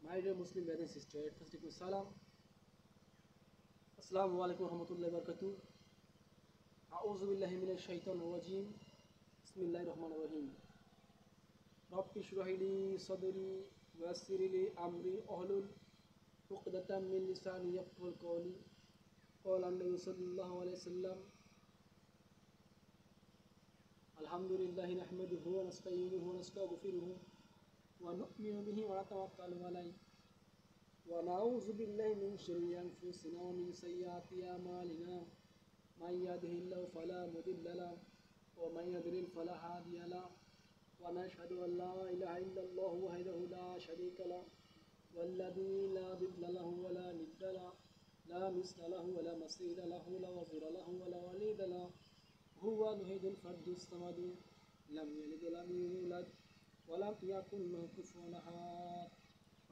My dear Muslim brothers and sisters, first of all, salam. Assalamu alaikum wa rahmatullahi wa barakatuh. A'udhu billahi minash shaitanir rajim. Bismillahir rahmanir rahim. Rabbi shrah li sadri wa yassir li amri wahlul 'uqdatam min lisani yafqahu qawli. Qala an-nabiy sallallahu alayhi wasallam. Alhamdulillahi nahmaduhu wa nasta'inuhu wa nastaghfiruhu wa nu'minu bihi wa natawakkalu alayhi. ونعوذ بالله من شرور أنفسنا ومن سيئات أعمالنا من يهده الله فلا مضل له ومن يضلل فلا هادي له ونشهد أن لا إله إلا الله وحده لا شريك له والذي لا ضد له ولا ند له لا مثل له ولا مثيل له لا وزير له ولا وليد له هو الوحيد الفرد الصمد لم يلد ولم يولد ولم يكن له كفوا أحد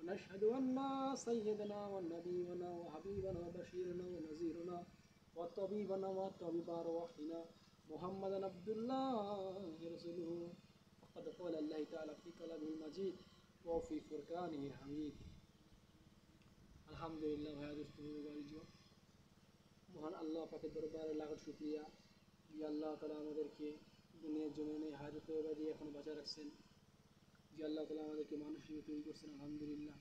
ونشهد أن سيدنا ونبينا وحبيبنا وبشيرنا ونذيرنا وطبيبنا وطبيب أرواحنا محمدا عبد الله رسوله فقد قال الله تعالى في كلامه المجيد وفي فرقانه الحميد আলহামদুলিল্লাহ ভাইয়া দোস্ত মহান আল্লাহ পাকের দরবারে লাখ শুকরিয়া যে আল্লাহ তাআলা আমাদেরকে দুনিয়ার জমিনে হায়াত তৈবা দিয়ে এখন বাঁচিয়ে রাখছেন যে আল্লাহ তাআলা আমাদেরকে মানুষ হিসেবে তৈরি করছেন আলহামদুলিল্লাহ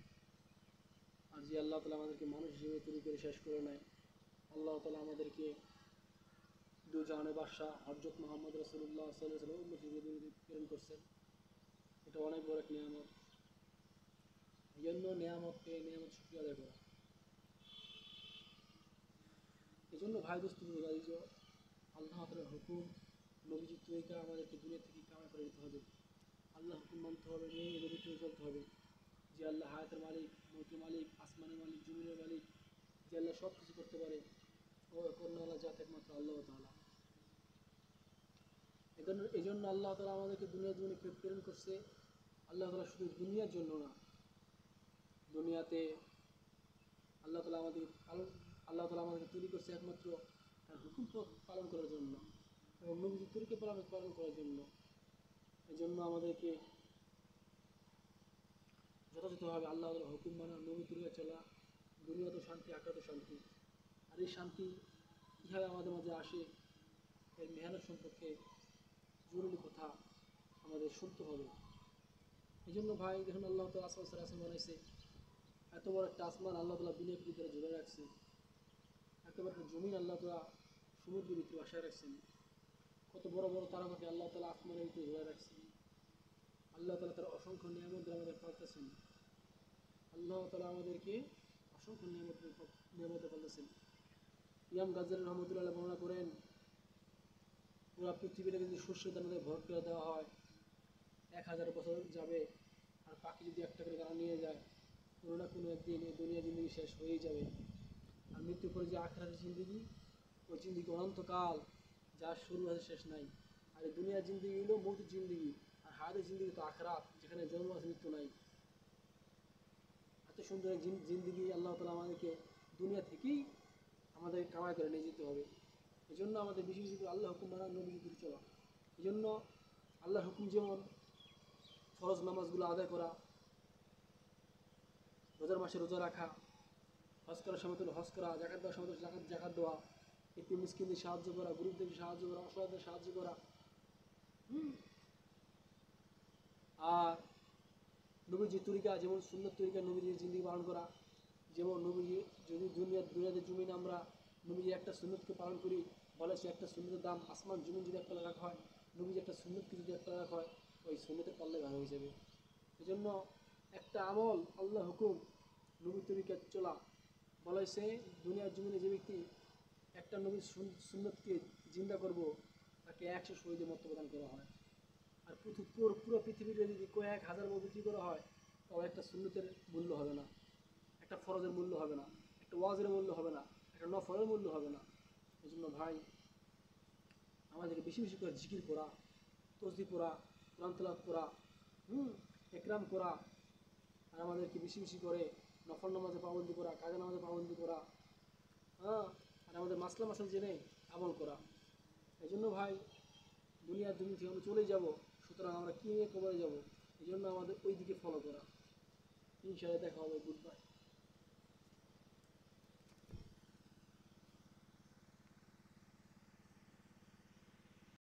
আর যে আল্লাহ তাআলা আমাদেরকে মানুষ হিসেবে তৈরি করে শেষ করে নেয় আল্লাহ তাআলা আমাদেরকে দু জাহানের বাদশা হযরত মুহাম্মদ রাসূলুল্লাহ সাল্লাল্লাহু আলাইহি ওয়াসাল্লাম উম্মত হিসেবে প্রেরণ করছেন এটা অনেক বড় এক নিয়ামত এই জন্য নিয়ামত শুকরিয়া আদায় করা এই জন্য ভাই দোস্ত আল্লাহ তাআলার হুকুম নবীজির তরিকা আমাদেরকে দুনিয়া থেকে কামাই করে দিতে হবে আল্লাহ হুকুম মানতে হবে এই নবীর তরিকা চলতে হবে যে আল্লাহ হায়াতের মালিক মৌতের মালিক আসমানের মালিক জমিনের মালিক যে আল্লাহ সব কিছু করতে পারে ও করুণাওয়ালা জাত একমাত্র আল্লাহ তাআলা এই জন্য আল্লাহ তাআলা আমাদেরকে দুনিয়ার জন্য প্রেরণ করছে আল্লাহ তাআলা শুধু দুনিয়ার জন্য না দুনিয়াতে আল্লাহ তাআলা আমাদেরকে তৈরি করছে একমাত্র তার হুকুম পালন করার জন্য এবং নবীর তরিকা পালন করার জন্য এই জন্য আমাদেরকে যথাযথভাবে আল্লাহ তাআলার হুকুম মানা নবীর তরিকা চলা দুনিয়াতে শান্তি আখেরাতে শান্তি আর এই শান্তি কীভাবে আমাদের মাঝে আসে এর মেহনত সম্পর্কে জরুরি কথা আমাদের শুনতে হবে এই জন্য ভাই দেখুন আল্লাহ তাআলা আসমান বানাইছে এত বড় একটা আসমান আল্লাহ তাআলা বিনা ভিতরে ঝুলে রাখছে এত বড় একটা জমিন আল্লাহ তাআলা সমুদ্রের ভিতরে বাসায় রাখছেন কত বড় বড় তারকাকে আল্লাহ তাআলা আসমানের ভিতরে ঝুলে রাখছেন আল্লাহ তাআলা তার অসংখ্য নিয়ামত আমাদের পালতেছেন আল্লাহ তাআলা আমাদেরকে অসংখ্য নিয়ামত পালতেছেন ইমাম গাজ্জালী রহমতুল্লাহ বর্ণনা করেন পুরো পৃথিবীটাকে যদি শস্য দানাতে ভর করে দেওয়া হয় 1000 বছর যাবে আর পাখি যদি একটা করে দানা নিয়ে যায় কোনো না কোনো একদিন এই দুনিয়া জিন্দগি শেষ হয়েই যাবে আর মৃত্যুর পরে যে আখিরাতের জিন্দগি ওই জিন্দগি অনন্তকাল যার শুরু আছে শেষ নাই আর এই দুনিয়ার জিন্দগি হলো মৌতের জিন্দগি আর হায়াতের জিন্দগি তো আখিরাত যেখানে জন্ম আছে মৃত্যু নাই এত সুন্দর এক জিন্দগি আল্লাহ তাআলা আমাদেরকে দুনিয়া থেকেই আমাদের কামাই করে নিয়ে যেতে হবে এই জন্য আমাদের বেশি বেশি করে আল্লাহ হুকুম মানা নবীর হুকুম চলা এই জন্য আল্লাহর হুকুম যেমন ফরজ নামাজগুলো আদায় করা রোজার মাসে রোজা রাখা হজ করার সময় তো হজ করা জাকাত দেওয়ার সময় তো জাকাত দেওয়া এতিম মিসকিনদের সাহায্য করা গরিবদেরকে সাহায্য করা অসহায়দের সাহায্য করা আর নবীর তরিকা যেমন সুন্নত তরিকা নবীর জিন্দগি পালন করা যেমন নবীজি যদি দুনিয়াতে জমিন আমরা নবীজি একটা সুন্নতকে পালন করি বলে সে একটা সুন্নতের দাম আসমান জমিন যদি একটা রাখা হয় নবীজি একটা সুন্নতকে যদি একটা রাখা হয় ওই সুন্নতের পাল্লায় ভাগ হয়ে যাবে এই জন্য একটা আমল আল্লাহ হুকুম নবীর তরিকা চলা বলা হয়েছে দুনিয়ার জমিনে যে ব্যক্তি একটা নবীর সুন্নতকে জিন্দা করব তাকে 100 শহীদের মর্তবা প্রদান করা হয় আর পুরো পৃথিবীতে যদি কয়েক হাজার বউ বিক্রি করা হয় তাও একটা সুন্নতের মূল্য হবে না একটা ফরজের মূল্য হবে না একটা ওয়াজের মূল্য হবে না একটা নফলের মূল্য হবে না এই জন্য ভাই আমাদেরকে বেশি বেশি করে জিকির করা তসবিহ পড়া কোরআন তেলাওয়াত করা একরাম করা আর আমাদেরকে বেশি বেশি করে নফল নামাজে পাবন্দি করা কাজা নামাজে পাবন্দি করা আর আমাদের মাসলা জেনে আমল করা এই জন্য ভাই দুনিয়ার জমি থেকে আমরা চলে যাব সুতরাং আমরা কী নিয়ে কবরে যাব এই জন্য আমাদের ওই দিকে ফলো করা ইনশাআল্লাহ দেখা হবে, গুড বাই।